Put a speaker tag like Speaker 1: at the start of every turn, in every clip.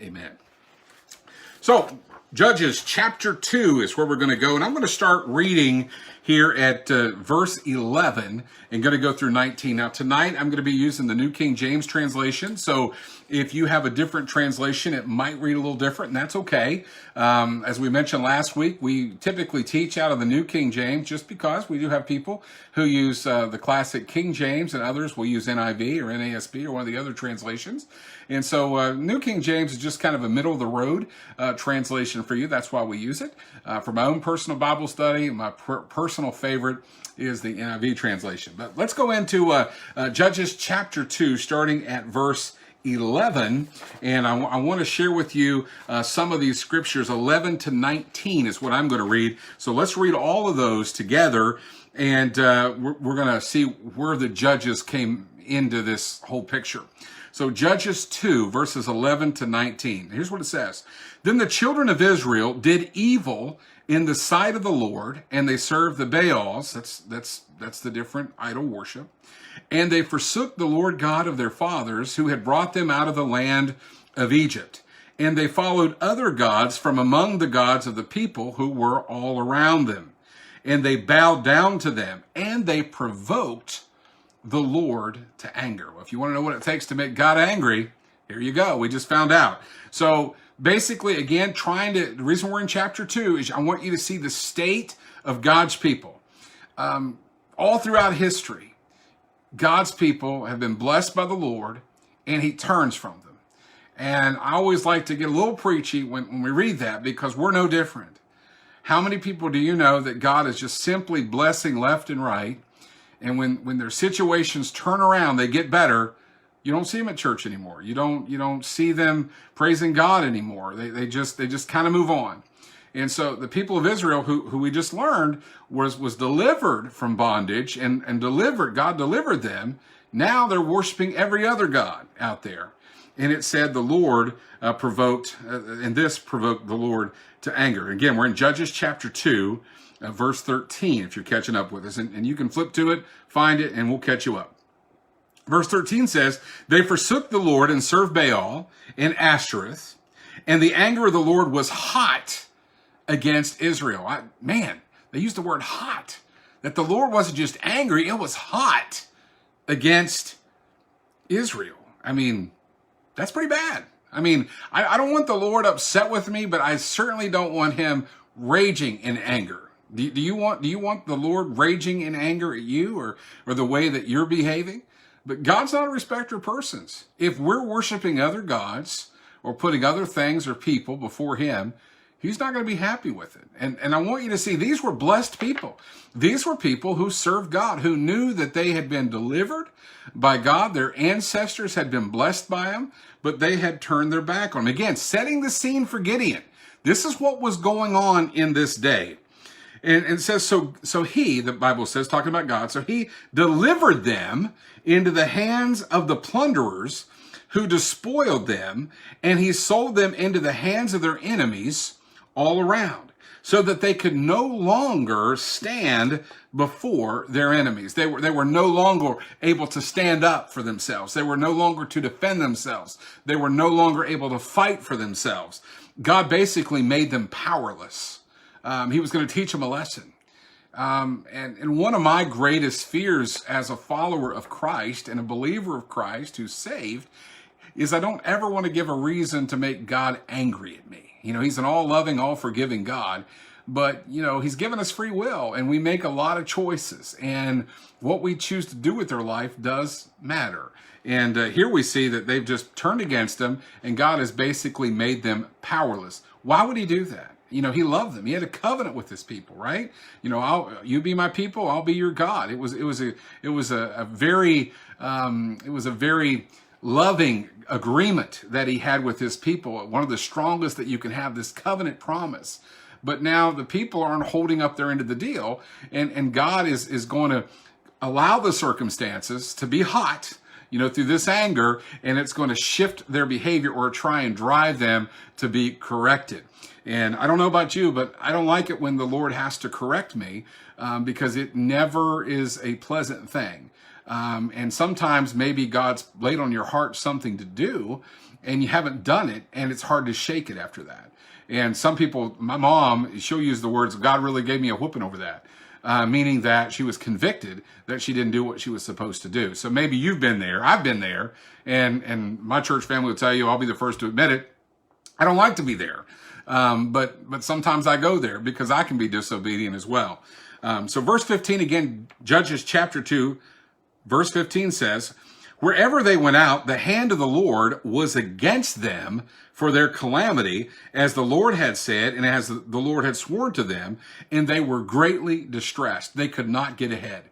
Speaker 1: Amen. So, Judges chapter 2 is where we're going to go, and I'm going to start reading here at verse 11 and going to go through 19. Now, tonight I'm going to be using the New King James translation, so if you have a different translation, it might read a little different, and that's okay. As we mentioned last week, we typically teach out of the New King James just because we do have people who use the classic King James, and others will use NIV or NASB or one of the other translations. And so New King James is just kind of a middle-of-the-road translation for you. That's why we use it. For my own personal Bible study, my personal favorite is the NIV translation. But let's go into Judges chapter 2, starting at verse 11, and I want to share with you some of these scriptures. 11 to 19 is what I'm going to read. So let's read all of those together, and we're going to see where the judges came into this whole picture. So Judges 2, verses 11 to 19. Here's what it says. Then the children of Israel did evil in the sight of the Lord, and they served the Baals. That's the different idol worship. And they forsook the Lord God of their fathers, who had brought them out of the land of Egypt. And they followed other gods from among the gods of the people who were all around them. And they bowed down to them, and they provoked the Lord to anger. Well, if you want to know what it takes to make God angry, here you go. We just found out. So basically, again, the reason we're in chapter 2 is I want you to see the state of God's people. All throughout history, God's people have been blessed by the Lord, and he turns from them. And I always like to get a little preachy when we read that, because we're no different. How many people do you know that God is just simply blessing left and right, and when their situations turn around, they get better, you don't see them at church anymore. You don't see them praising God anymore. They just kind of move on. And so the people of Israel, who we just learned was delivered from bondage and God delivered them. Now they're worshiping every other god out there. And it said the Lord provoked the Lord to anger. Again, we're in Judges chapter 2, verse 13, if you're catching up with us. And you can flip to it, find it, and we'll catch you up. Verse 13 says, they forsook the Lord and served Baal and Ashtoreth, and the anger of the Lord was hot against Israel. They used the word hot. That the Lord wasn't just angry, it was hot against Israel. That's pretty bad. I don't want the Lord upset with me, but I certainly don't want him raging in anger. Do you want the Lord raging in anger at you or the way that you're behaving? But God's not a respecter of persons. If we're worshiping other gods or putting other things or people before him, he's not going to be happy with it. And I want you to see, these were blessed people. These were people who served God, who knew that they had been delivered by God. Their ancestors had been blessed by him, but they had turned their back on him. Again, setting the scene for Gideon. This is what was going on in this day. And it says, so he, the Bible says, talking about God, so he delivered them into the hands of the plunderers who despoiled them, and he sold them into the hands of their enemies all around, so that they could no longer stand before their enemies. They were no longer able to stand up for themselves. They were no longer to defend themselves. They were no longer able to fight for themselves. God basically made them powerless. He was going to teach them a lesson. And one of my greatest fears as a follower of Christ and a believer of Christ who's saved is I don't ever want to give a reason to make God angry at me. He's an all-loving, all-forgiving God, but, he's given us free will, and we make a lot of choices, and what we choose to do with our life does matter. And here we see that they've just turned against him, and God has basically made them powerless. Why would he do that? He loved them. He had a covenant with his people, right? You be my people, I'll be your God. It was a very loving agreement that he had with his people. One of the strongest that you can have, this covenant promise. But now the people aren't holding up their end of the deal, and God is going to allow the circumstances to be hot, through this anger, and it's going to shift their behavior or try and drive them to be corrected. And I don't know about you, but I don't like it when the Lord has to correct me because it never is a pleasant thing. And sometimes maybe God's laid on your heart something to do, and you haven't done it, and it's hard to shake it after that. And some people, my mom, she'll use the words, God really gave me a whooping over that. Meaning that she was convicted that she didn't do what she was supposed to do. So maybe you've been there, I've been there, and my church family will tell you, I'll be the first to admit it, I don't like to be there. But sometimes I go there because I can be disobedient as well. So verse 15, again, Judges chapter 2, verse 15 says, wherever they went out, the hand of the Lord was against them for their calamity, as the Lord had said, and as the Lord had sworn to them, and they were greatly distressed. They could not get ahead.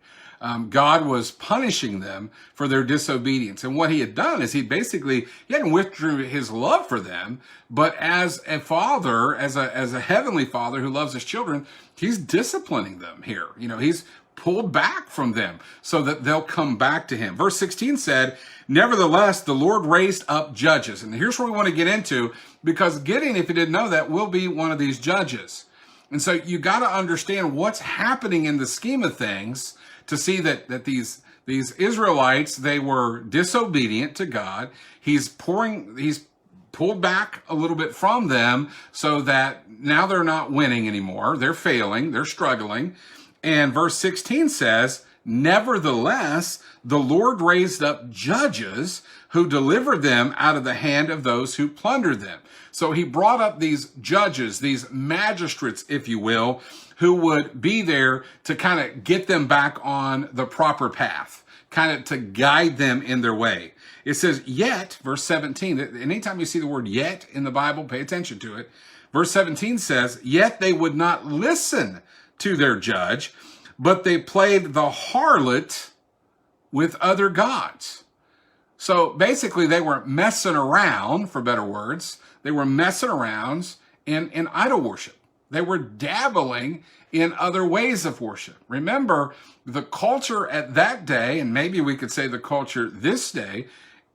Speaker 1: God was punishing them for their disobedience. And what he had done is he hadn't withdrew his love for them, but as a father, as a heavenly father who loves his children, he's disciplining them here. He's pulled back from them so that they'll come back to him. Verse 16 said, nevertheless, the Lord raised up judges. And here's where we want to get into, because Gideon, if you didn't know that, will be one of these judges. And so you got to understand what's happening in the scheme of things to see that these Israelites, they were disobedient to God. He's pulled back a little bit from them so that now they're not winning anymore. They're failing. They're struggling. And verse 16 says, nevertheless, the Lord raised up judges who delivered them out of the hand of those who plundered them. So he brought up these judges, these magistrates, if you will, who would be there to kind of get them back on the proper path, kind of to guide them in their way. It says, yet, verse 17, anytime you see the word yet in the Bible, pay attention to it. Verse 17 says, yet they would not listen to their judge, but they played the harlot with other gods. So basically they were messing around, for better words. They were messing around in idol worship. They were dabbling in other ways of worship. Remember, the culture at that day, and maybe we could say the culture this day,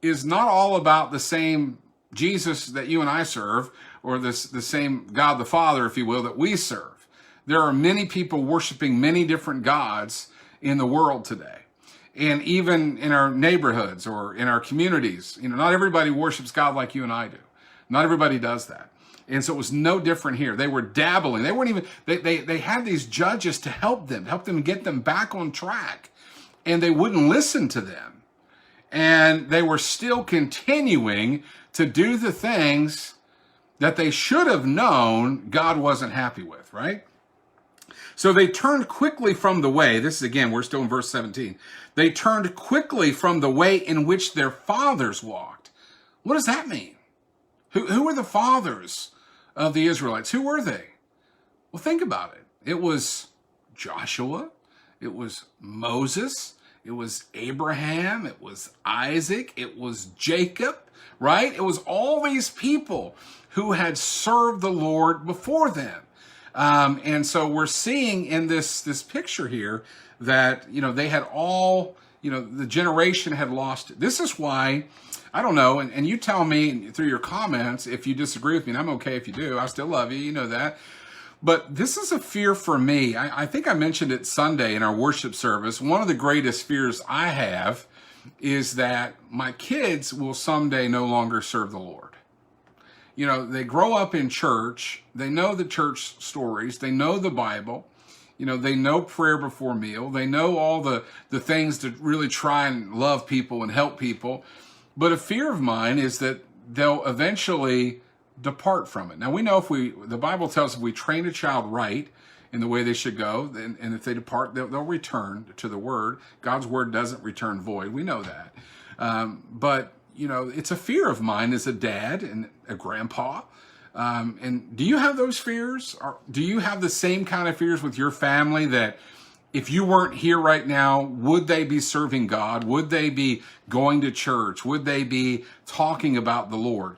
Speaker 1: is not all about the same Jesus that you and I serve, or the same God the Father, if you will, that we serve. There are many people worshiping many different gods in the world today. And even in our neighborhoods or in our communities, not everybody worships God like you and I do. Not everybody does that. And so it was no different here. They were dabbling. They weren't even, they had these judges to help them get them back on track. And they wouldn't listen to them. And they were still continuing to do the things that they should have known God wasn't happy with, right? So they turned quickly from the way, this is again, we're still in verse 17. They turned quickly from the way in which their fathers walked. What does that mean? Who were the fathers of the Israelites? Who were they? Well, think about it. It was Joshua. It was Moses. It was Abraham. It was Isaac. It was Jacob, right? It was all these people who had served the Lord before them. And so we're seeing in this picture here that, they had all, the generation had lost it. This is why, I don't know, and you tell me through your comments if you disagree with me, and I'm okay if you do. I still love you, you know that. But this is a fear for me. I think I mentioned it Sunday in our worship service. One of the greatest fears I have is that my kids will someday no longer serve the Lord. They grow up in church. They know the church stories. They know the Bible. They know prayer before meal. They know all the things to really try and love people and help people. But a fear of mine is that they'll eventually depart from it. Now, we know the Bible tells us if we train a child right in the way they should go, and if they depart, they'll return to the Word. God's Word doesn't return void. We know that. But it's a fear of mine as a dad and a grandpa. And do you have those fears? Or do you have the same kind of fears with your family that if you weren't here right now, would they be serving God? Would they be going to church? Would they be talking about the Lord?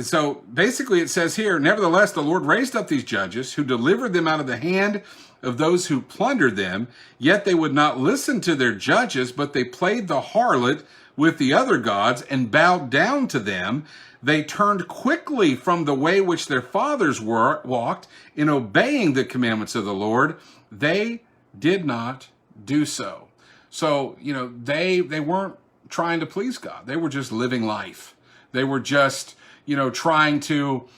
Speaker 1: So basically it says here, nevertheless, the Lord raised up these judges who delivered them out of the hand of those who plundered them. Yet they would not listen to their judges, but they played the harlot with the other gods and bowed down to them. They turned quickly from the way which their fathers walked in obeying the commandments of the Lord. They did not do so. So, they weren't trying to please God. They were just living life. They were just, trying to,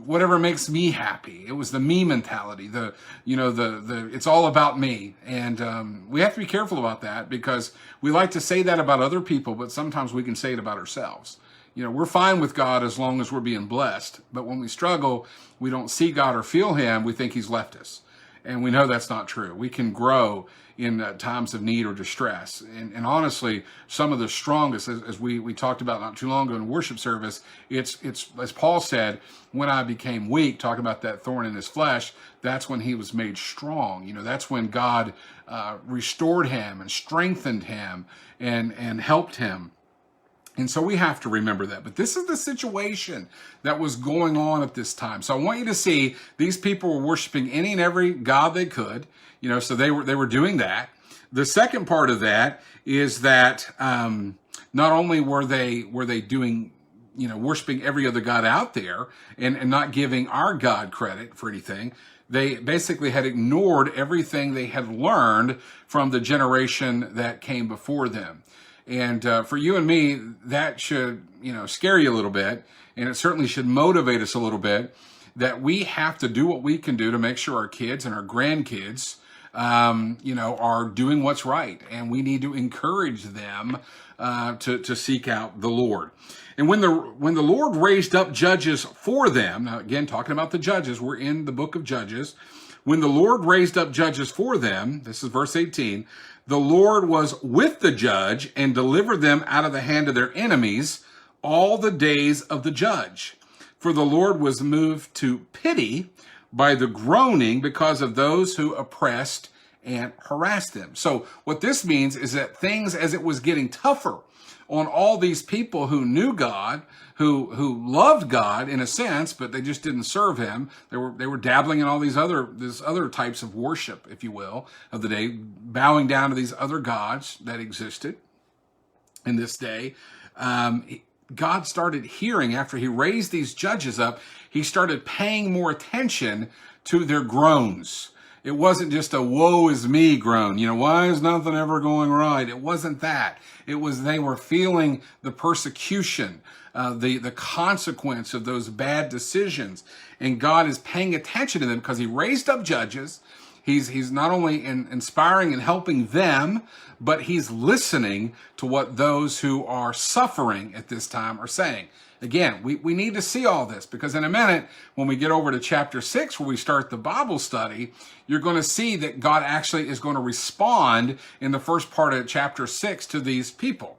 Speaker 1: whatever makes me happy. It was the me mentality, the it's all about me. And we have to be careful about that, because we like to say that about other people, but sometimes we can say it about ourselves. We're fine with God as long as we're being blessed. But when we struggle, we don't see God or feel him, we think he's left us. And we know that's not true. We can grow in times of need or distress. And honestly, some of the strongest, as we talked about not too long ago in worship service, it's as Paul said, when I became weak, talking about that thorn in his flesh, that's when he was made strong. That's when God restored him and strengthened him and helped him. And so we have to remember that. But this is the situation that was going on at this time. So I want you to see these people were worshiping any and every god they could. So they were doing that. The second part of that is that not only were they doing, worshiping every other god out there and not giving our God credit for anything, they basically had ignored everything they had learned from the generation that came before them. And for you and me, that should, scare you a little bit. And it certainly should motivate us a little bit, that we have to do what we can do to make sure our kids and our grandkids, are doing what's right. And we need to encourage them to seek out the Lord. And when the Lord raised up judges for them, now again, talking about the judges, we're in the book of Judges. When the Lord raised up judges for them, this is verse 18, the Lord was with the judge and delivered them out of the hand of their enemies all the days of the judge. For the Lord was moved to pity by the groaning because of those who oppressed and harassed them. So what this means is that things, as it was getting tougher on all these people who knew God, who loved God in a sense, but they just didn't serve him. They were dabbling in all these other types of worship, if you will, of the day, bowing down to these other gods that existed in this day. God started hearing, after he raised these judges up, he started paying more attention to their groans. It wasn't just a woe is me groan. Why is nothing ever going right? It wasn't that. It was they were feeling the persecution, the consequence of those bad decisions. And God is paying attention to them because he raised up judges. He's not only inspiring and helping them, but he's listening to what those who are suffering at this time are saying. Again, we need to see all this, because in a minute, when we get over to chapter 6, where we start the Bible study, you're going to see that God actually is going to respond in the first part of chapter 6 to these people.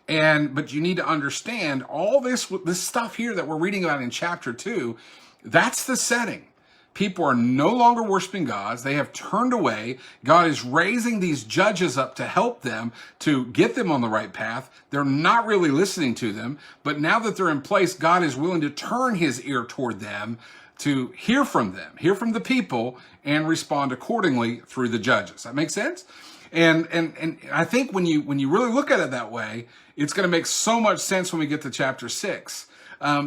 Speaker 1: But you need to understand all this stuff here that we're reading about in chapter 2, that's the setting. People are no longer worshiping gods. They have turned away. God is raising these judges up to help them, to get them on the right path. They're not really listening to them. But now that they're in place, God is willing to turn his ear toward them, to hear from them, hear from the people, and respond accordingly through the judges. That makes sense? And I think when you really look at it that way, it's going to make so much sense when we get to chapter 6,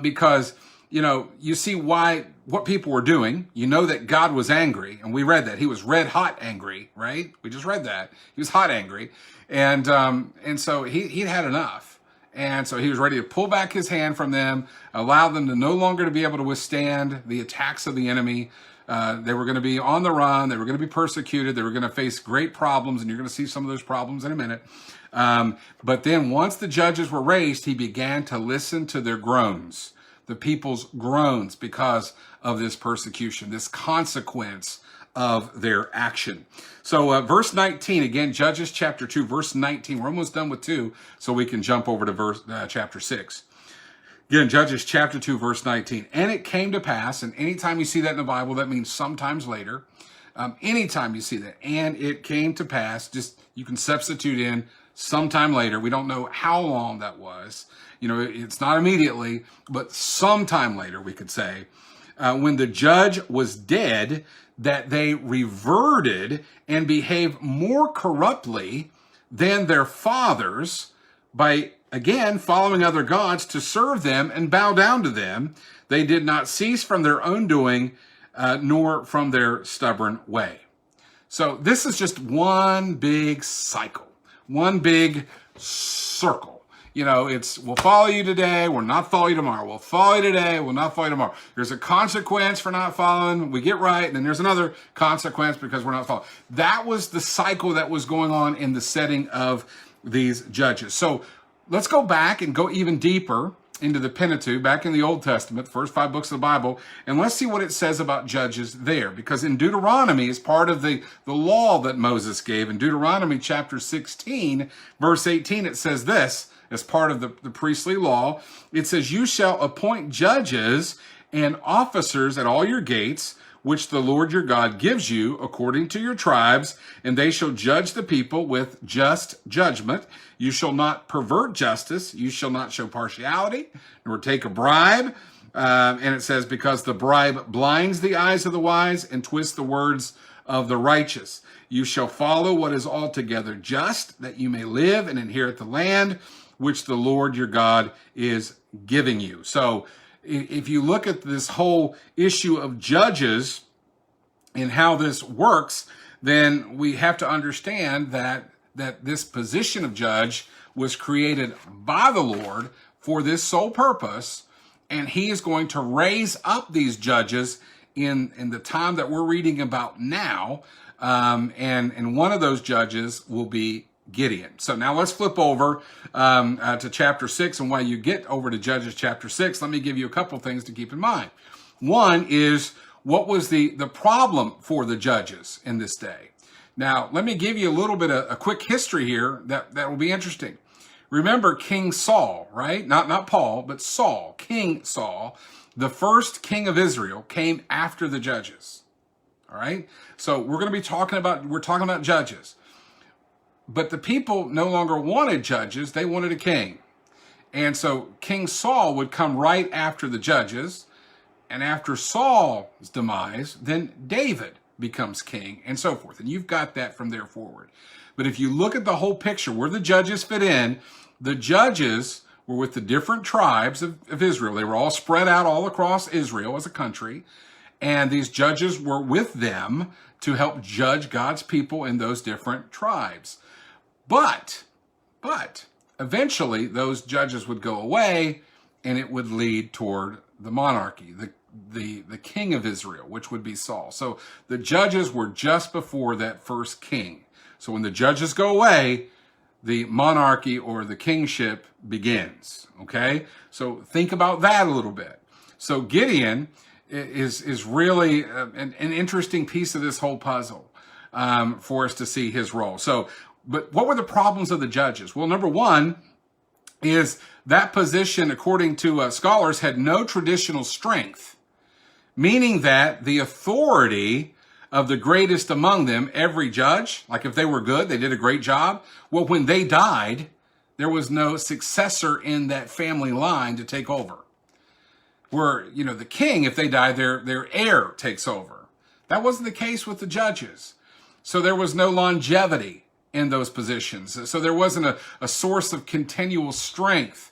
Speaker 1: because you see what people were doing. You know that God was angry, and we read that. He was red hot angry, right? We just read that. He was hot angry. And so he'd had enough. And so he was ready to pull back his hand from them, allow them to no longer to be able to withstand the attacks of the enemy. They were going to be on the run. They were going to be persecuted. They were going to face great problems, and you're going to see some of those problems in a minute. But then once the judges were raised, he began to listen to their groans, the people's groans, because of this persecution, this consequence of their action. So verse 19, again, Judges chapter 2, verse 19. We're almost done with 2, so we can jump over to chapter 6. Again, Judges chapter 2, verse 19. And it came to pass, and anytime you see that in the Bible, that means sometimes later. Anytime you see that, and it came to pass, just you can substitute in sometime later. We don't know how long that was. It's not immediately, but sometime later, we could say, when the judge was dead, that they reverted and behaved more corruptly than their fathers by, again, following other gods to serve them and bow down to them. They did not cease from their own doing, nor from their stubborn way. So this is just one big cycle, one big circle. it's we'll follow you today, we'll not follow you tomorrow. We'll follow you today, we'll not follow you tomorrow. There's a consequence for not following. We get right, and then there's another consequence because we're not following. That was the cycle that was going on in the setting of these judges. So let's go back and go even deeper into the Pentateuch, back in the Old Testament, the first 5 books of the Bible, and let's see what it says about judges there. Because in Deuteronomy, as part of the law that Moses gave, in Deuteronomy chapter 16, verse 18, it says this, as part of the priestly law, it says, "You shall appoint judges and officers at all your gates, which the Lord your God gives you according to your tribes, and they shall judge the people with just judgment. You shall not pervert justice. You shall not show partiality, nor take a bribe." And it says, "Because the bribe blinds the eyes of the wise and twists the words of the righteous. You shall follow what is altogether just, that you may live and inherit the land which the Lord your God is giving you." So if you look at this whole issue of judges and how this works, then we have to understand that this position of judge was created by the Lord for this sole purpose, and he is going to raise up these judges in the time that we're reading about now, and one of those judges will be Gideon. So now let's flip over to chapter 6, and while you get over to Judges chapter 6, let me give you a couple things to keep in mind. One is, what was the problem for the judges in this day? Now, let me give you a little bit of a quick history here that will be interesting. Remember King Saul, right? Not Paul, but Saul, King Saul, the first king of Israel, came after the judges. All right? So we're talking about judges. But the people no longer wanted judges, they wanted a king. And so King Saul would come right after the judges, and after Saul's demise, then David becomes king, and so forth. And you've got that from there forward. But if you look at the whole picture, where the judges fit in, the judges were with the different tribes of Israel. They were all spread out all across Israel as a country, and these judges were with them to help judge God's people in those different tribes. But eventually those judges would go away, and it would lead toward the monarchy, the king of Israel, which would be Saul. So the judges were just before that first king. So when the judges go away, the monarchy or the kingship begins. Okay? So think about that a little bit. So Gideon is really an interesting piece of this whole puzzle for us to see his role. But what were the problems of the judges? Well, number one is that position, according to scholars, had no traditional strength, meaning that the authority of the greatest among them, every judge, like if they were good, they did a great job. Well, when they died, there was no successor in that family line to take over. Where, the king, if they die, their heir takes over. That wasn't the case with the judges. So there was no longevity in those positions. So there wasn't a source of continual strength.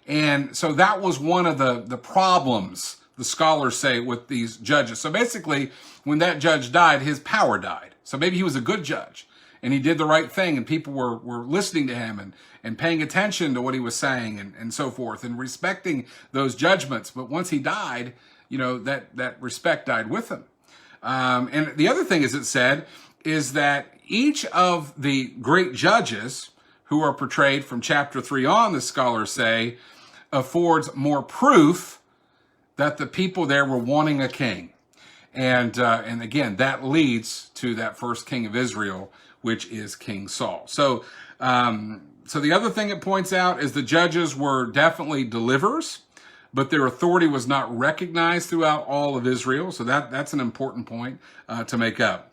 Speaker 1: And so that was one of the problems, the scholars say, with these judges. So basically, when that judge died, his power died. So maybe he was a good judge, and he did the right thing, and people were listening to him and paying attention to what he was saying and so forth, and respecting those judgments. But once he died, that respect died with him. And the other thing, as it said, is that each of the great judges who are portrayed from chapter 3 on, the scholars say, affords more proof that the people there were wanting a king. And again, that leads to that first king of Israel, which is King Saul. So the other thing it points out is the judges were definitely deliverers, but their authority was not recognized throughout all of Israel. So that's an important point to make up.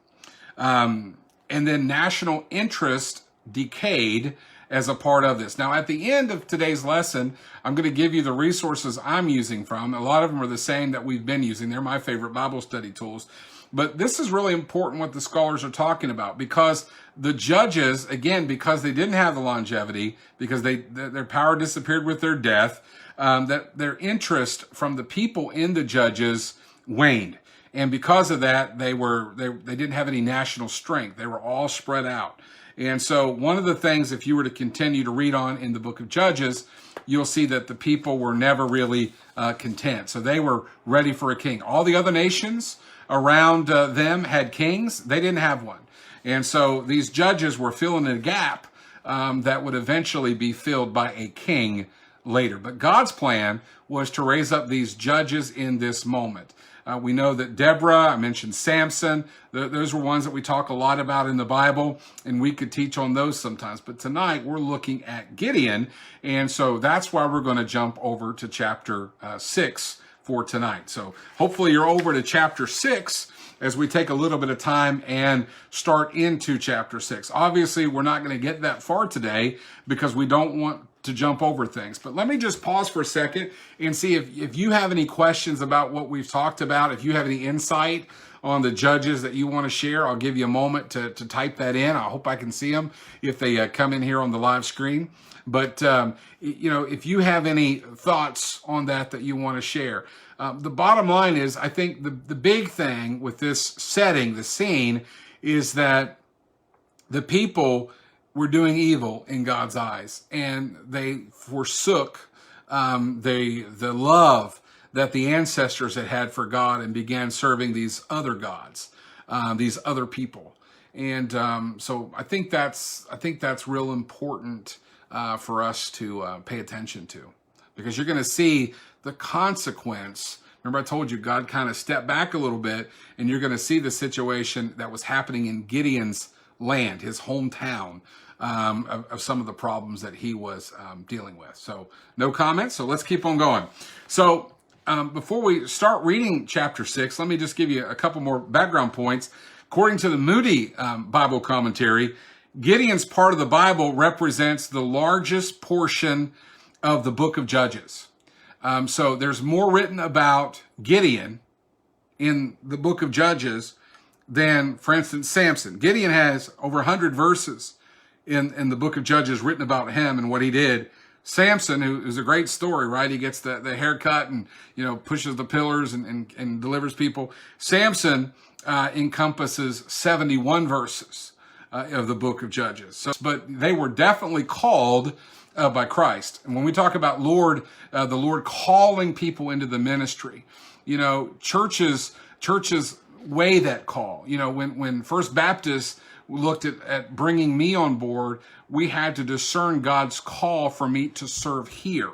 Speaker 1: And then national interest decayed as a part of this. Now, at the end of today's lesson, I'm going to give you the resources I'm using from. A lot of them are the same that we've been using. They're my favorite Bible study tools. But this is really important what the scholars are talking about, because the judges, again, because they didn't have the longevity, because their power disappeared with their death, that their interest from the people in the judges waned. And because of that, they didn't have any national strength. They were all spread out. And so one of the things, if you were to continue to read on in the book of Judges, you'll see that the people were never really content. So they were ready for a king. All the other nations around them had kings. They didn't have one. And so these judges were filling a gap that would eventually be filled by a king later. But God's plan was to raise up these judges in this moment. We know that Deborah, I mentioned Samson, those were ones that we talk a lot about in the Bible, and we could teach on those sometimes. But tonight we're looking at Gideon, and so that's why we're going to jump over to chapter 6 for tonight. So hopefully you're over to chapter 6 as we take a little bit of time and start into chapter 6. Obviously, we're not going to get that far today because we don't want to jump over things. But let me just pause for a second and see if you have any questions about what we've talked about. If you have any insight on the judges that you want to share, I'll give you a moment to type that in. I hope I can see them if they come in here on the live screen. But, if you have any thoughts on that you want to share. The bottom line is, I think the big thing with this setting, the scene, is that the people were doing evil in God's eyes, and they forsook the love that the ancestors had for God and began serving these other gods, these other people. And so I think that's real important for us to pay attention to, because you're going to see the consequence. Remember, I told you God kind of stepped back a little bit, and you're going to see the situation that was happening in Gideon's land, his hometown, of some of the problems that he was dealing with. So no comments. So let's keep on going. So before we start reading chapter 6, let me just give you a couple more background points. According to the Moody Bible commentary, Gideon's part of the Bible represents the largest portion of the book of Judges. So there's more written about Gideon in the book of Judges than, for instance, Samson. Gideon has over 100 verses in the book of Judges written about him and what he did. Samson, who is a great story, right? He gets the haircut and, pushes the pillars and delivers people. Samson encompasses 71 verses of the book of Judges. So, but they were definitely called by Christ. And when we talk about the Lord calling people into the ministry, churches weigh that call. When First Baptist looked at bringing me on board, we had to discern God's call for me to serve here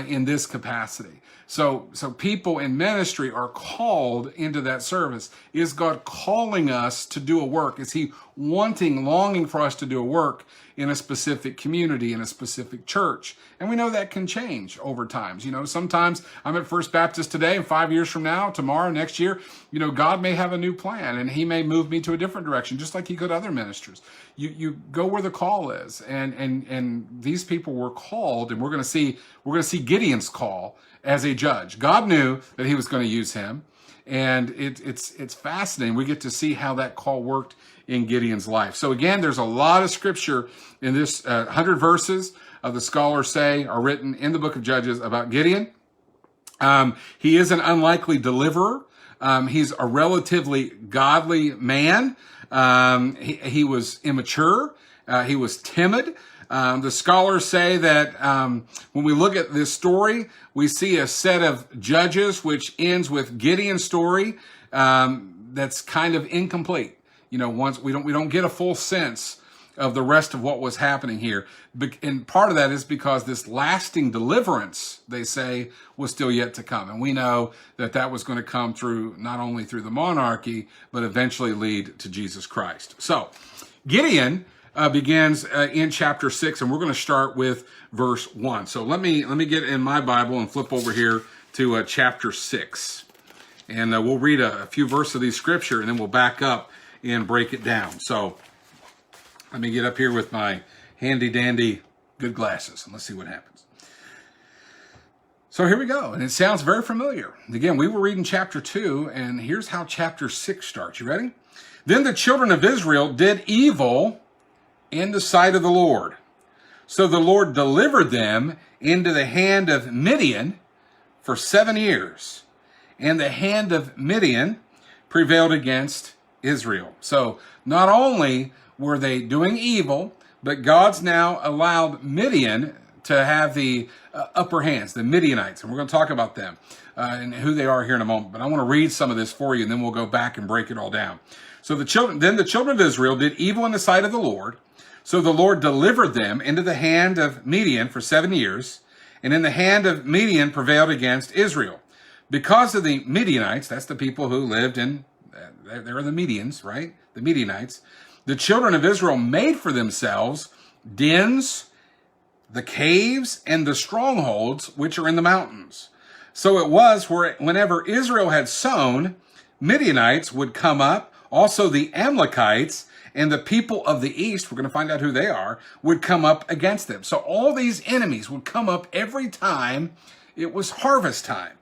Speaker 1: in this capacity. So people in ministry are called into that service. Is God calling us to do a work? Is he longing for us to do a work in a specific community, in a specific church? And we know that can change over time. Sometimes I'm at First Baptist today, and 5 years from now, tomorrow, next year, God may have a new plan, and he may move me to a different direction, just like he could other ministers. You go where the call is, and these people were called, and we're going to see Gideon's call as a judge. God knew that he was going to use him, and it's fascinating. We get to see how that call worked in Gideon's life. So again, there's a lot of scripture in this 100 verses the scholars say are written in the book of Judges about Gideon. He is an unlikely deliverer. He's a relatively godly man. He was immature. He was timid. The scholars say that when we look at this story, we see a set of judges which ends with Gideon's story that's kind of incomplete. Once we don't get a full sense of the rest of what was happening here. And part of that is because this lasting deliverance, they say, was still yet to come. And we know that was going to come through, not only through the monarchy, but eventually lead to Jesus Christ. So Gideon begins in chapter 6, and we're going to start with verse 1. So let me get in my Bible and flip over here to chapter 6. And we'll read a few verses of these scripture, and then we'll back up and break it down. So let me get up here with my handy dandy good glasses, and let's see what happens. So here we go, and it sounds very familiar. Again, we were reading chapter 2, and here's how chapter 6 starts. You ready? Then the children of Israel did evil in the sight of the Lord. So the Lord delivered them into the hand of Midian for 7 years. And the hand of Midian prevailed against Israel. So not only were they doing evil, but God's now allowed Midian to have the upper hands, the Midianites. And we're going to talk about them and who they are here in a moment. But I want to read some of this for you, and then we'll go back and break it all down. So the children of Israel did evil in the sight of the Lord. So the Lord delivered them into the hand of Midian for 7 years, and in the hand of Midian prevailed against Israel. Because of the Midianites, that's the people who lived in, they're the Medians, right? The Midianites. The children of Israel made for themselves dens, the caves, and the strongholds which are in the mountains. So it was whenever Israel had sown, Midianites would come up, also the Amalekites, and the people of the east, we're going to find out who they are, would come up against them. So all these enemies would come up every time it was harvest time.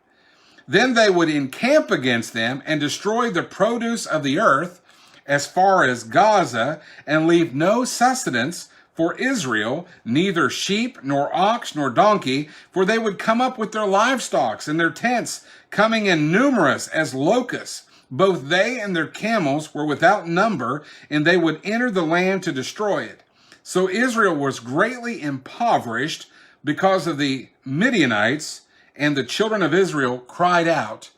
Speaker 1: Then they would encamp against them and destroy the produce of the earth as far as Gaza, and leave no sustenance for Israel, neither sheep, nor ox, nor donkey, for they would come up with their livestock and their tents, coming in numerous as locusts. Both they and their camels were without number, and they would enter the land to destroy it. So Israel was greatly impoverished because of the Midianites, and the children of Israel cried out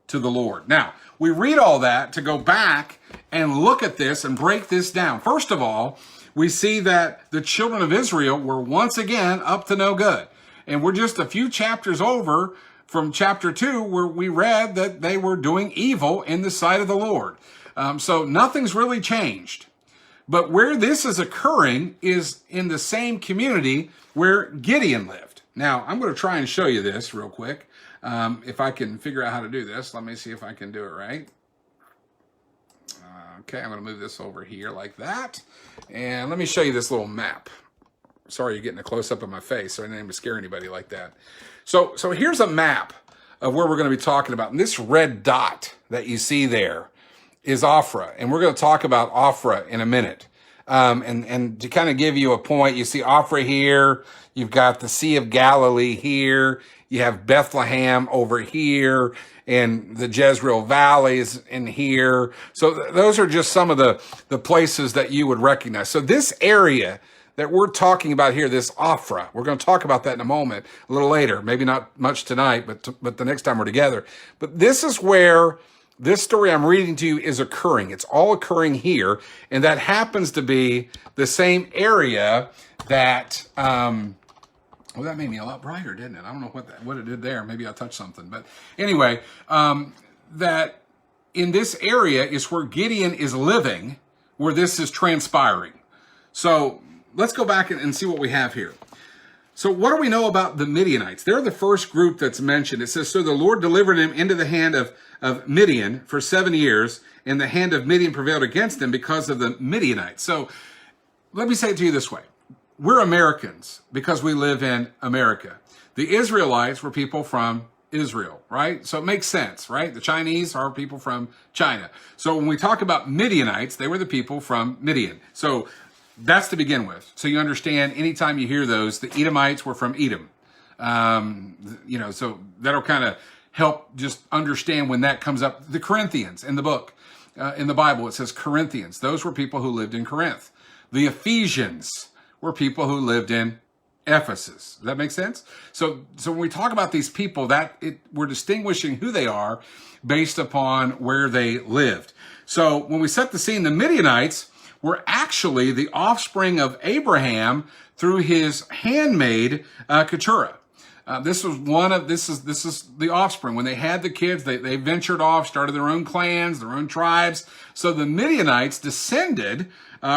Speaker 1: to the Lord. Now, we read all that to go back and look at this and break this down. First of all, we see that the children of Israel were once again up to no good. And we're just a few chapters over from chapter 2 where we read that they were doing evil in the sight of the Lord. So nothing's really changed. But where this is occurring is in the same community where Gideon lived. Now, I'm going to try and show you this real quick. If I can figure out how to do this, let me see if I can do it right. Okay, I'm going to move this over here like that. And let me show you this little map. Sorry you're getting a close-up of my face, so I didn't even scare anybody like that. So here's a map of where we're going to be talking about. And this red dot that you see there is Ophrah. And we're going to talk about Ophrah in a minute. And to kind of give you a point, you see Ophrah here. You've got the Sea of Galilee here. You have Bethlehem over here, and the Jezreel valleys in here. So those are just some of the places that you would recognize. So this area that we're talking about here, this Ophrah, we're going to talk about that in a moment, a little later, maybe not much tonight, but the next time we're together. But this is where this story I'm reading to you is occurring. It's all occurring here, and that happens to be the same area that, well, that made me a lot brighter, didn't it? I don't know what it did there. Maybe I touched something. But anyway, that in this area is where Gideon is living, where this is transpiring. So let's go back and see what we have here. So what do we know about the Midianites? They're the first group that's mentioned. It says, so the Lord delivered him into the hand of Midian for 7 years, and the hand of Midian prevailed against them because of the Midianites. So let me say it to you this way. We're Americans because we live in America. The Israelites were people from Israel, right? So it makes sense, right? The Chinese are people from China. So when we talk about Midianites, they were the people from Midian. So that's to begin with. So you understand, anytime you hear those, the Edomites were from Edom. So that'll kind of help just understand when that comes up. The Corinthians in the book, in the Bible, it says Corinthians. Those were people who lived in Corinth. The Ephesians were people who lived in Ephesus. Does that make sense? So when we talk about these people, we're distinguishing who they are based upon where they lived. So when we set the scene, the Midianites were actually the offspring of Abraham through his handmaid Keturah. This is the offspring. When they had the kids, they ventured off, started their own clans, their own tribes. So the Midianites descended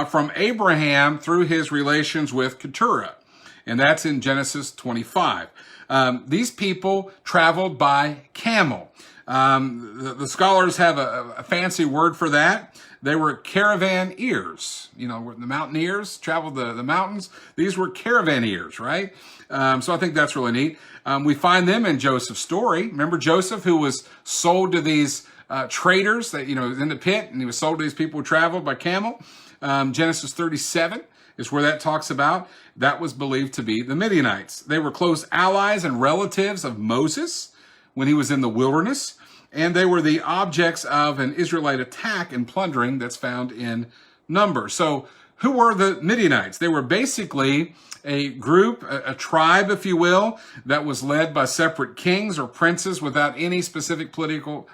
Speaker 1: from Abraham through his relations with Keturah. And that's in Genesis 25. These people traveled by camel. The scholars have a fancy word for that. They were caravanneers. The mountaineers traveled the mountains. These were caravanneers, right? So I think that's really neat. We find them in Joseph's story. Remember Joseph, who was sold to these traders that, was in the pit, and he was sold to these people who traveled by camel. Genesis 37 is where that talks about. That was believed to be the Midianites. They were close allies and relatives of Moses when he was in the wilderness. and they were the objects of an Israelite attack and plundering that's found in Numbers. So who were the Midianites? They were basically a group, a tribe, if you will, that was led by separate kings or princes without any specific political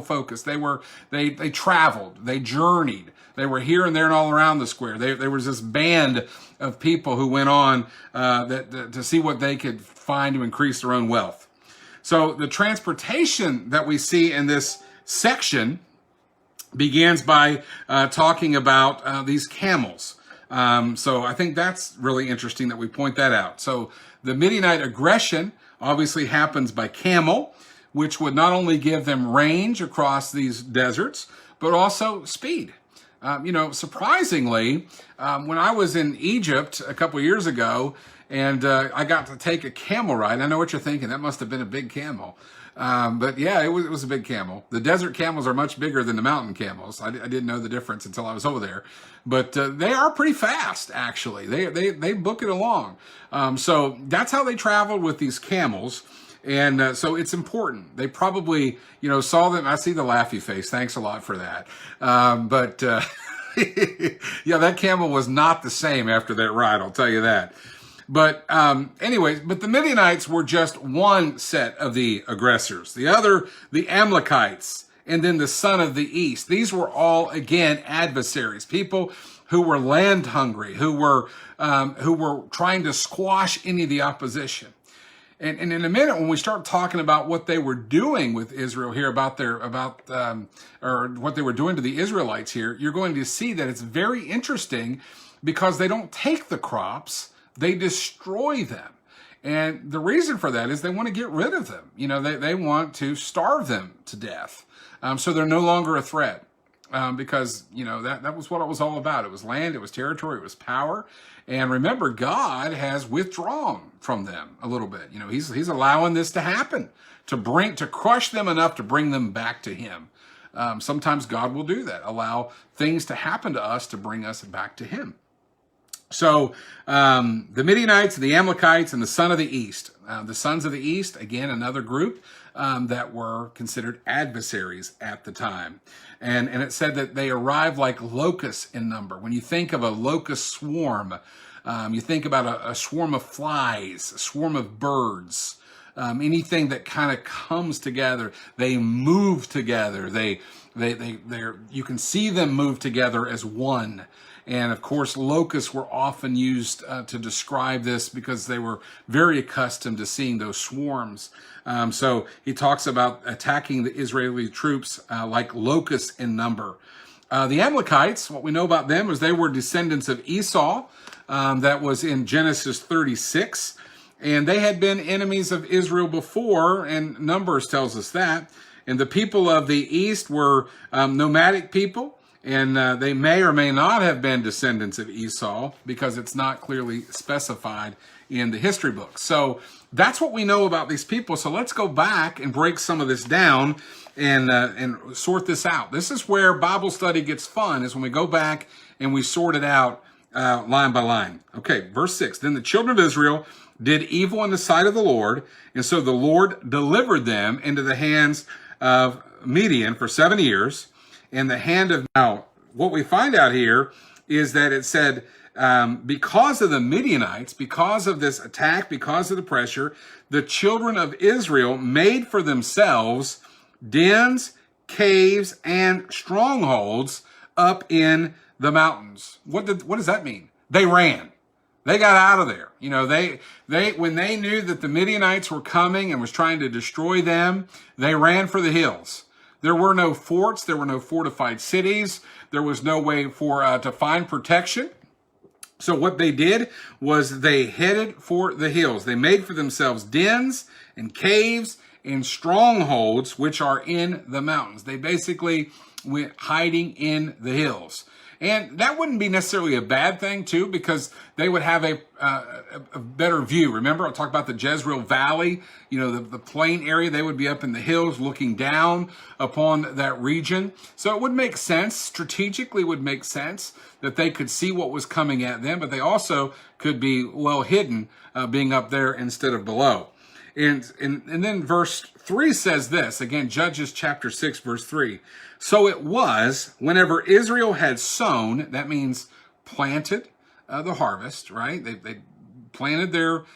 Speaker 1: focus. They traveled, they journeyed, they were here and there and all around the square. There was this band of people who went on to see what they could find to increase their own wealth. So the transportation that we see in this section begins by talking about these camels. So I think that's really interesting that we point that out. So the Midianite aggression obviously happens by camel, which would not only give them range across these deserts, but also speed. Surprisingly, when I was in Egypt a couple years ago, and I got to take a camel ride. I know what you're thinking. That must have been a big camel. But yeah, it was a big camel. The desert camels are much bigger than the mountain camels. I didn't know the difference until I was over there. But they are pretty fast, actually. They book it along. So that's how they traveled with these camels. And so it's important. They probably, saw them. I see the laughy face. Thanks a lot for that. Yeah, that camel was not the same after that ride, I'll tell you that. But but the Midianites were just one set of the aggressors. The other, the Amalekites, and then the son of the east. These were all, again, adversaries, people who were land hungry, who were trying to squash any of the opposition. And in a minute, when we start talking about what they were doing with Israel here, or what they were doing to the Israelites here, you're going to see that it's very interesting because they don't take the crops, they destroy them. And the reason for that is they want to get rid of them. They want to starve them to death. So they're no longer a threat. Because, that was what it was all about. It was land, it was territory, it was power. And remember, God has withdrawn from them a little bit. He's allowing this to happen, to crush them enough to bring them back to him. Sometimes God will do that, allow things to happen to us to bring us back to him. So the Midianites, the Amalekites, and the son of the east. The sons of the east, again, another group that were considered adversaries at the time. And it said that they arrived like locusts in number. When you think of a locust swarm, you think about a swarm of flies, a swarm of birds, anything that kind of comes together. They move together. You can see them move together as one. And of course, locusts were often used to describe this because they were very accustomed to seeing those swarms. So he talks about attacking the Israeli troops like locusts in number. The Amalekites, what we know about them is they were descendants of Esau. That was in Genesis 36. And they had been enemies of Israel before, and Numbers tells us that. And the people of the east were nomadic people. And they may or may not have been descendants of Esau because it's not clearly specified in the history books. So that's what we know about these people. So let's go back and break some of this down and sort this out. This is where Bible study gets fun, is when we go back and we sort it out line by line. Okay, verse 6. Then the children of Israel did evil in the sight of the Lord, and so the Lord delivered them into the hands of Midian for 7 years. And the hand of, now, what we find out here is that it said, because of the Midianites, because of this attack, because of the pressure, the children of Israel made for themselves dens, caves, and strongholds up in the mountains. What does that mean? They ran. They got out of there. When they knew that the Midianites were coming and was trying to destroy them, they ran for the hills. There were no forts. There were no fortified cities. There was no way to find protection. So what they did was they headed for the hills. They made for themselves dens and caves and strongholds, which are in the mountains. They basically went hiding in the hills. And that wouldn't be necessarily a bad thing, too, because they would have a better view. Remember, I'll talk about the Jezreel Valley, the plain area. They would be up in the hills looking down upon that region. So it would make sense, strategically would make sense, that they could see what was coming at them, but they also could be well hidden being up there instead of below. And then verse 3 says this, again, Judges chapter 6, verse 3. So it was, whenever Israel had sown, that means planted the harvest, right? They planted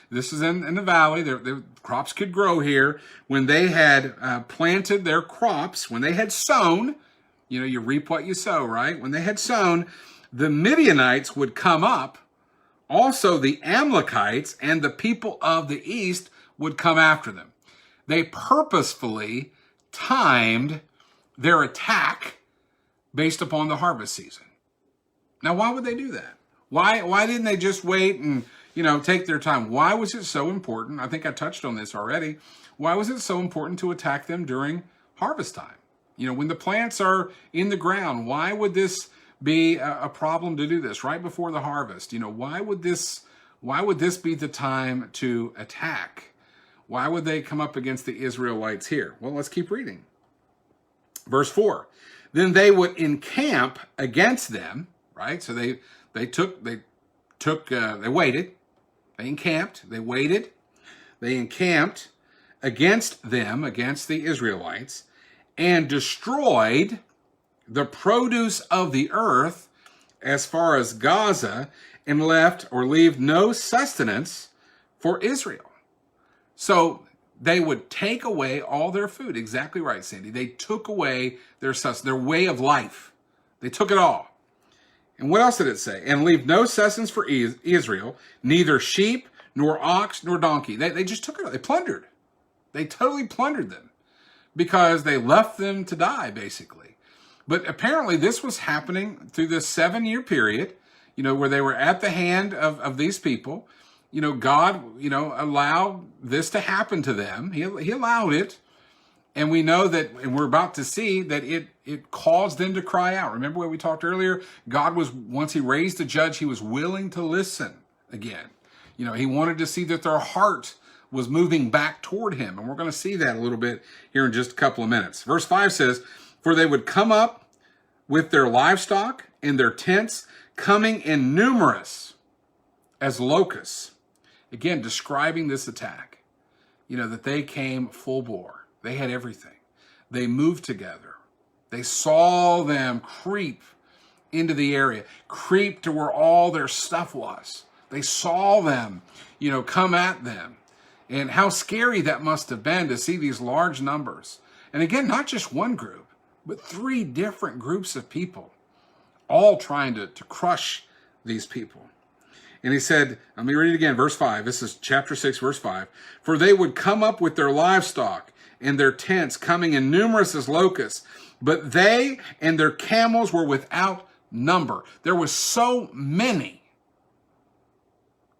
Speaker 1: this is in the valley, their crops could grow here. When they had planted their crops, when they had sown, you reap what you sow, right? When they had sown, the Midianites would come up. Also, the Amalekites and the people of the east would come after them. They purposefully timed their attack based upon the harvest season. Now, why would they do that? Why didn't they just wait and, take their time? Why was it so important? I think I touched on this already. Why was it so important to attack them during harvest time? When the plants are in the ground, why would this be a problem to do this right before the harvest? Why would this be the time to attack? Why would they come up against the Israelites here? Well, let's keep reading. Verse 4. Then they would encamp against them, right? So they waited. They encamped, they waited. They encamped against them, against the Israelites, and destroyed the produce of the earth as far as Gaza, and leave no sustenance for Israel. So they would take away all their food. Exactly right, Sandy. They took away their way of life. They took it all. And what else did it say? And leave no sustenance for Israel, neither sheep, nor ox, nor donkey. They just took it all. They plundered. They totally plundered them because they left them to die, basically. But apparently this was happening through this 7-year period, where they were at the hand of these people. God, allowed this to happen to them. He allowed it. And we know that, and we're about to see that it caused them to cry out. Remember what we talked earlier? God was, once he raised the judge, he was willing to listen again. He wanted to see that their heart was moving back toward him. And we're going to see that a little bit here in just a couple of minutes. Verse 5 says, for they would come up with their livestock and their tents, coming in numerous as locusts. Again, describing this attack, that they came full bore. They had everything. They moved together. They saw them creep into the area, creep to where all their stuff was. They saw them, come at them. And how scary that must have been to see these large numbers. And again, not just one group, but 3 different groups of people, all trying to crush these people. And he said, let me read it again, verse 5. This is chapter 6, verse 5. For they would come up with their livestock and their tents, coming in numerous as locusts, but they and their camels were without number. There was so many,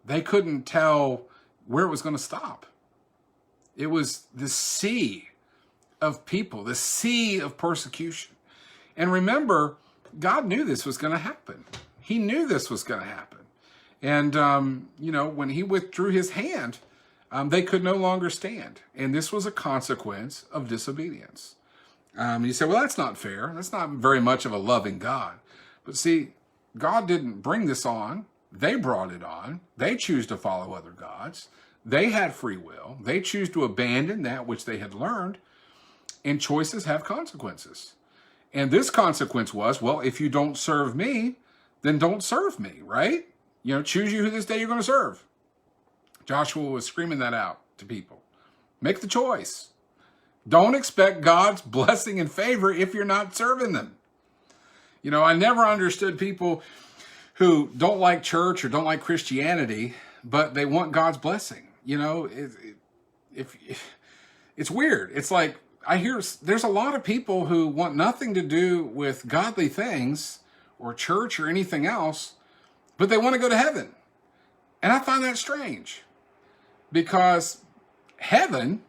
Speaker 1: they couldn't tell where it was going to stop. It was the sea of people, the sea of persecution. And remember, God knew this was going to happen. He knew this was going to happen. And, when he withdrew his hand, they could no longer stand. And this was a consequence of disobedience. You say, well, that's not fair. That's not very much of a loving God. But see, God didn't bring this on. They brought it on. They choose to follow other gods. They had free will. They choose to abandon that which they had learned. And choices have consequences. And this consequence was, well, if you don't serve me, then don't serve me, right? Choose you who this day you're going to serve. Joshua was screaming that out to people. Make the choice. Don't expect God's blessing and favor if you're not serving them. I never understood people who don't like church or don't like Christianity, but they want God's blessing. It's weird. It's like, I hear there's a lot of people who want nothing to do with godly things or church or anything else, but they want to go to heaven. And I find that strange because heaven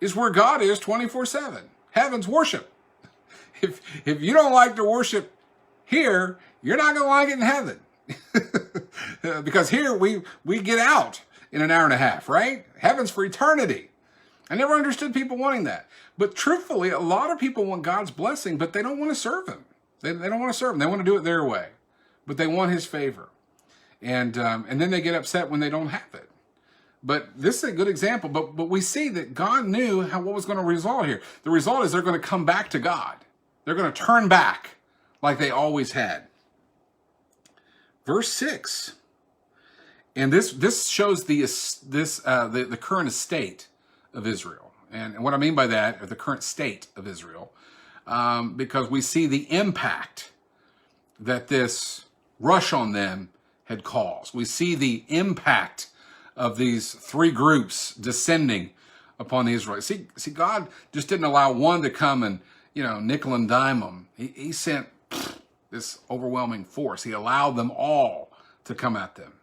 Speaker 1: is where God is 24/7. Heaven's worship. If you don't like to worship here, you're not going to like it in heaven. Because here we get out in an hour and a half, right? Heaven's for eternity. I never understood people wanting that. But truthfully, a lot of people want God's blessing, but they don't want to serve him. They don't want to serve him. They want to do it their way. But they want his favor. And then they get upset when they don't have it. But this is a good example. But we see that God knew what was going to result here. The result is they're going to come back to God. They're going to turn back like they always had. Verse 6. And this shows the current estate of Israel. And what I mean by that, the current state of Israel, because we see the impact that this rush on them had caused. We see the impact of these three groups descending upon the Israelites. See, God just didn't allow one to come and, nickel and dime them. He sent this overwhelming force. He allowed them all to come at them.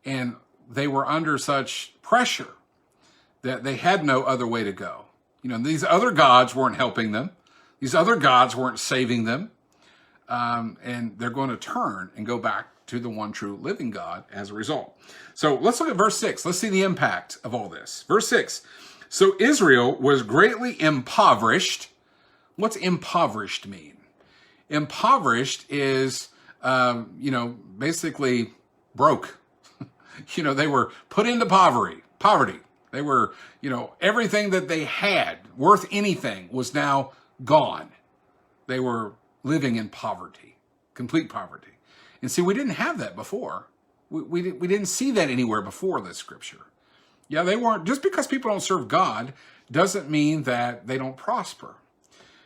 Speaker 1: And they were under such pressure that they had no other way to go. These other gods weren't helping them. These other gods weren't saving them. And they're going to turn and go back to the one true living God as a result. So let's look at verse 6. Let's see the impact of all this. Verse 6. So Israel was greatly impoverished. What's impoverished mean? Impoverished is, basically broke. They were put into poverty. They were, everything that they had worth anything was now gone. They were living in poverty, complete poverty. And see, we didn't have that before. We didn't see that anywhere before this scripture. Yeah, they weren't. Just because people don't serve God doesn't mean that they don't prosper.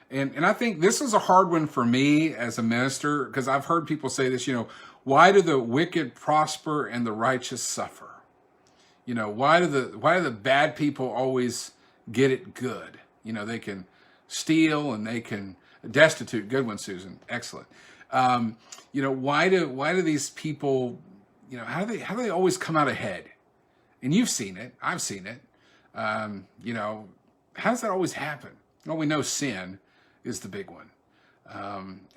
Speaker 1: And I think this is a hard one for me as a minister, because I've heard people say this, why do the wicked prosper and the righteous suffer? Why do the bad people always get it good? They can steal and they can destitute. Good one, Susan. Excellent. Why do these people, how do they always come out ahead? And you've seen it. I've seen it. How does that always happen? Well, we know sin is the big one.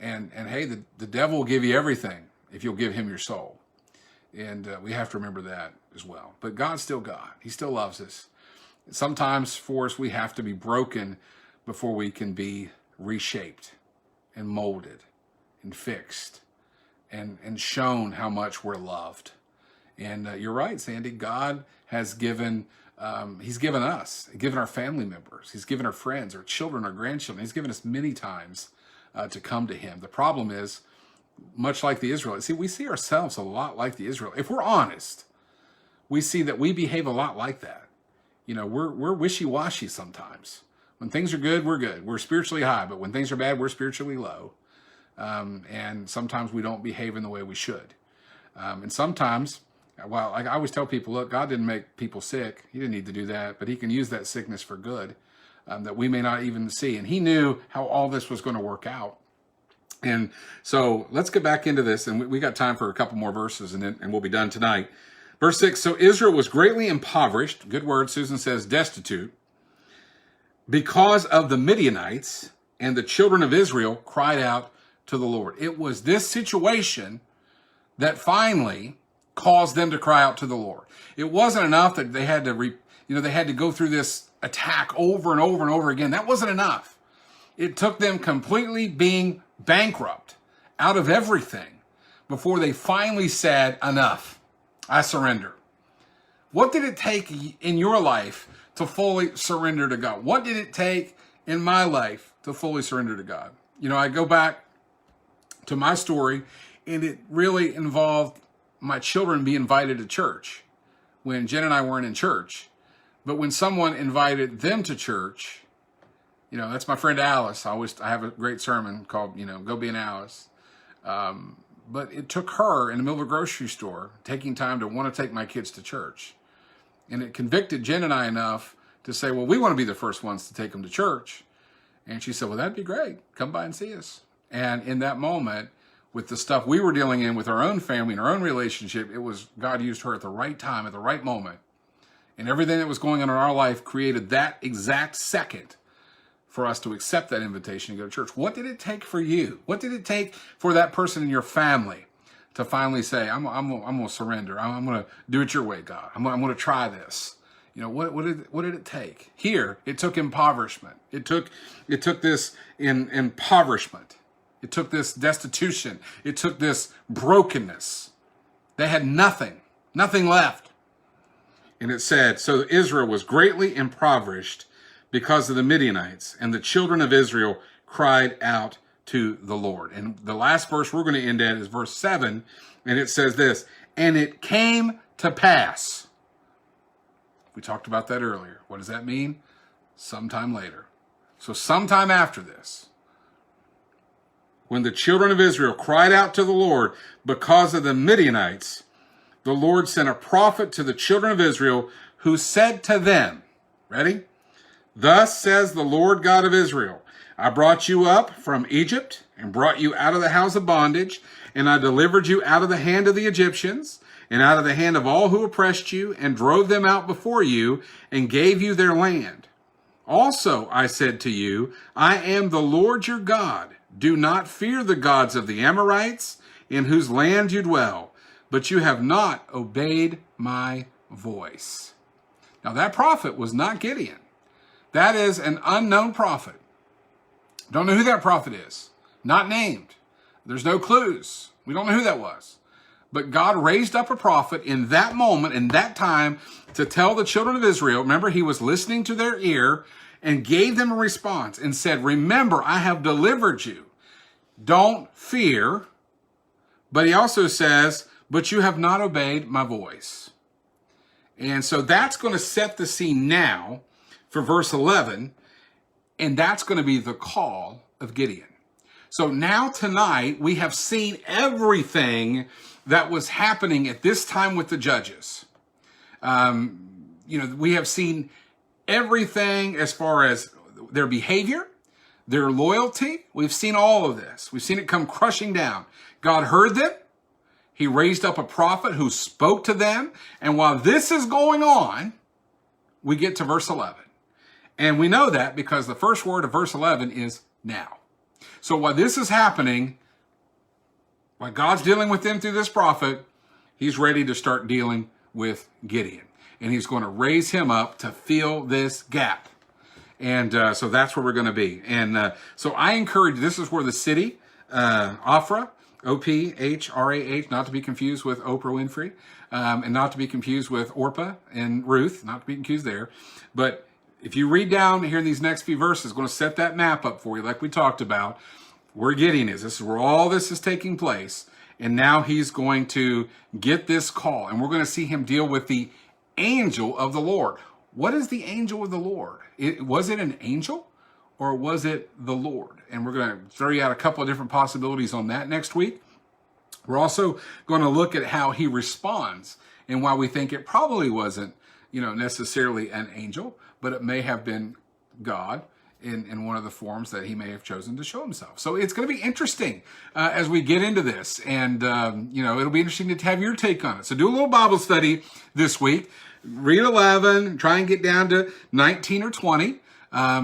Speaker 1: And hey, the devil will give you everything if you'll give him your soul. And we have to remember that as well. But God's still God. He still loves us. Sometimes for us, we have to be broken before we can be reshaped and molded and fixed and shown how much we're loved. And you're right, Sandy. God has given, he's given us, given our family members. He's given our friends, our children, our grandchildren. He's given us many times to come to him. The problem is, much like the Israelites, see, we see ourselves a lot like the Israelites. If we're honest, we see that we behave a lot like that. We're wishy-washy sometimes. When things are good, we're good. We're spiritually high, but when things are bad, we're spiritually low. And sometimes we don't behave in the way we should. And sometimes, well, I always tell people, look, God didn't make people sick. He didn't need to do that, but he can use that sickness for good that we may not even see. And he knew how all this was going to work out. And so let's get back into this. And we got time for a couple more verses and we'll be done tonight. Verse 6, so Israel was greatly impoverished. Good word. Susan says destitute. Because of the Midianites, and the children of Israel cried out to the Lord. It was this situation that finally caused them to cry out to the Lord. It wasn't enough that they had to, they had to go through this attack over and over and over again. That wasn't enough. It took them completely being bankrupt out of everything before they finally said, enough, I surrender. What did it take in your life to fully surrender to God? What did it take in my life to fully surrender to God? I go back to my story, and it really involved my children being invited to church when Jen and I weren't in church. But when someone invited them to church, that's my friend Alice. I have a great sermon called, Go Be an Alice. But it took her in the middle of a grocery store taking time to want to take my kids to church. And it convicted Jen and I enough to say, well, we want to be the first ones to take them to church. And she said, well, that'd be great. Come by and see us. And in that moment, with the stuff we were dealing in with our own family and our own relationship, it was God used her at the right time, at the right moment. And everything that was going on in our life created that exact second for us to accept that invitation to go to church. What did it take for you? What did it take for that person in your family to finally say, I'm going to surrender. I'm going to do it your way, God. I'm going to try this. What did it take? Here, it took impoverishment. It took this impoverishment. It took this destitution. It took this brokenness. They had nothing left. And it said, so Israel was greatly impoverished because of the Midianites, and the children of Israel cried out to the Lord. And the last verse we're going to end at is verse 7, and it says this, and it came to pass. We talked about that earlier. What does that mean? Sometime later. So sometime after this, when the children of Israel cried out to the Lord because of the Midianites, the Lord sent a prophet to the children of Israel who said to them, ready? Thus says the Lord God of Israel, I brought you up from Egypt and brought you out of the house of bondage, and I delivered you out of the hand of the Egyptians and out of the hand of all who oppressed you, and drove them out before you and gave you their land. Also, I said to you, I am the Lord your God. Do not fear the gods of the Amorites, in whose land you dwell, but you have not obeyed my voice. Now that prophet was not Gideon. That is an unknown prophet. Don't know who that prophet is. Not named. There's no clues. We don't know who that was. But God raised up a prophet in that moment, in that time, to tell the children of Israel, remember, he was listening to their ear and gave them a response and said, remember, I have delivered you. Don't fear. But he also says, but you have not obeyed my voice. And so that's going to set the scene now for verse 11. And that's going to be the call of Gideon. So now tonight, we have seen everything that was happening at this time with the judges. We have seen everything as far as their behavior, their loyalty. We've seen all of this. We've seen it come crushing down. God heard them. He raised up a prophet who spoke to them. And while this is going on, we get to verse 11. And we know that because the first word of verse 11 is now. So while this is happening, while God's dealing with them through this prophet, he's ready to start dealing with Gideon. And he's going to raise him up to fill this gap. And so that's where we're going to be. And so I encourage, this is where the city, Ophrah, O-P-H-R-A-H, not to be confused with Oprah Winfrey, and not to be confused with Orpah and Ruth, not to be confused there. But if you read down here in these next few verses, it's going to set that map up for you, like we talked about, where Gideon is. This is where all this is taking place. And now he's going to get this call. And we're going to see him deal with the angel of the Lord. What is the angel of the Lord? Was it an angel or was it the Lord? And we're going to throw you out a couple of different possibilities on that next week. We're also going to look at how he responds and why we think it probably wasn't, necessarily an angel, but it may have been God in one of the forms that he may have chosen to show himself. So it's going to be interesting as we get into this. And, it'll be interesting to have your take on it. So do a little Bible study this week. Read 11, try and get down to 19 or 20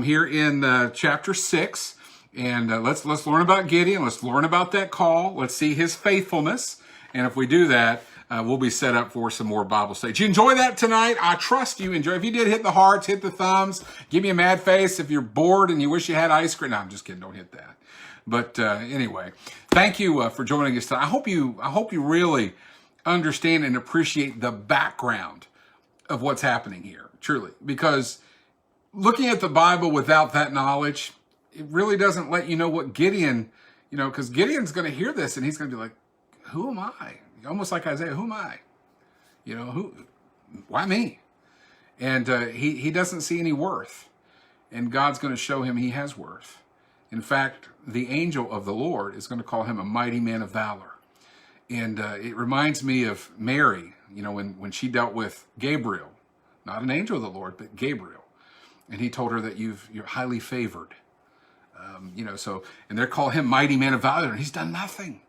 Speaker 1: here in chapter 6. And let's learn about Gideon. Let's learn about that call. Let's see his faithfulness. And if we do that, we'll be set up for some more Bible study. Did you enjoy that tonight? I trust you enjoy. If you did, hit the hearts, hit the thumbs, give me a mad face. If you're bored and you wish you had ice cream, no, I'm just kidding. Don't hit that. But anyway, thank you for joining us tonight. I hope you really understand and appreciate the background of what's happening here, truly, because looking at the Bible without that knowledge, it really doesn't let you know what Gideon, because Gideon's going to hear this and he's going to be like, who am I? Almost like Isaiah, who am I? Why me? And he doesn't see any worth. And God's going to show him he has worth. In fact, the angel of the Lord is going to call him a mighty man of valor. And it reminds me of Mary, when she dealt with Gabriel, not an angel of the Lord, but Gabriel. And he told her that you're highly favored. And they call him mighty man of valor, and he's done nothing.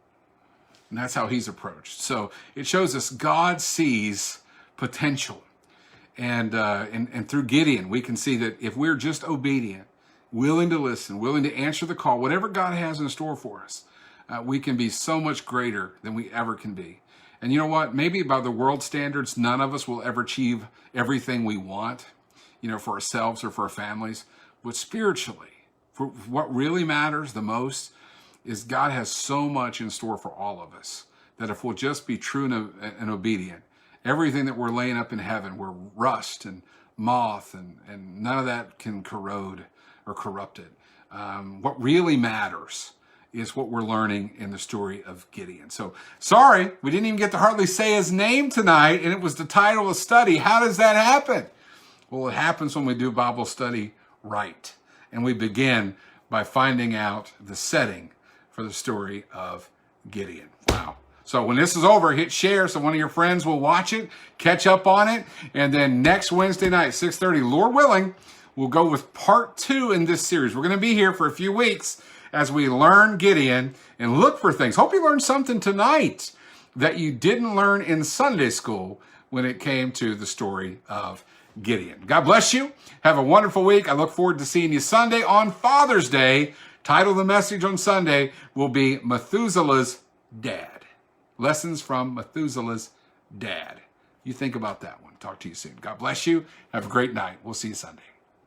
Speaker 1: And that's how he's approached. So it shows us God sees potential. And through Gideon, we can see that if we're just obedient, willing to listen, willing to answer the call, whatever God has in store for us, we can be so much greater than we ever can be. And you know what? Maybe by the world standards, none of us will ever achieve everything we want, for ourselves or for our families. But spiritually, for what really matters the most is God has so much in store for all of us that if we'll just be true and obedient everything that we're laying up in heaven, where rust and moth and none of that can corrode or corrupt it. What really matters is what we're learning in the story of Gideon. So, sorry, we didn't even get to hardly say his name tonight, and it was the title of study. How does that happen? Well, it happens when we do Bible study right. And we begin by finding out the setting for the story of Gideon. Wow. So when this is over, hit share so one of your friends will watch it, catch up on it, and then next Wednesday night, 6:30, Lord willing, we'll go with part 2 in this series. We're going to be here for a few weeks as we learn Gideon and look for things. Hope you learned something tonight that you didn't learn in Sunday school when it came to the story of Gideon. God bless you. Have a wonderful week. I look forward to seeing you Sunday on Father's Day. Title of the message on Sunday will be Methuselah's Dad. Lessons from Methuselah's Dad. You think about that one. Talk to you soon. God bless you. Have a great night. We'll see you Sunday.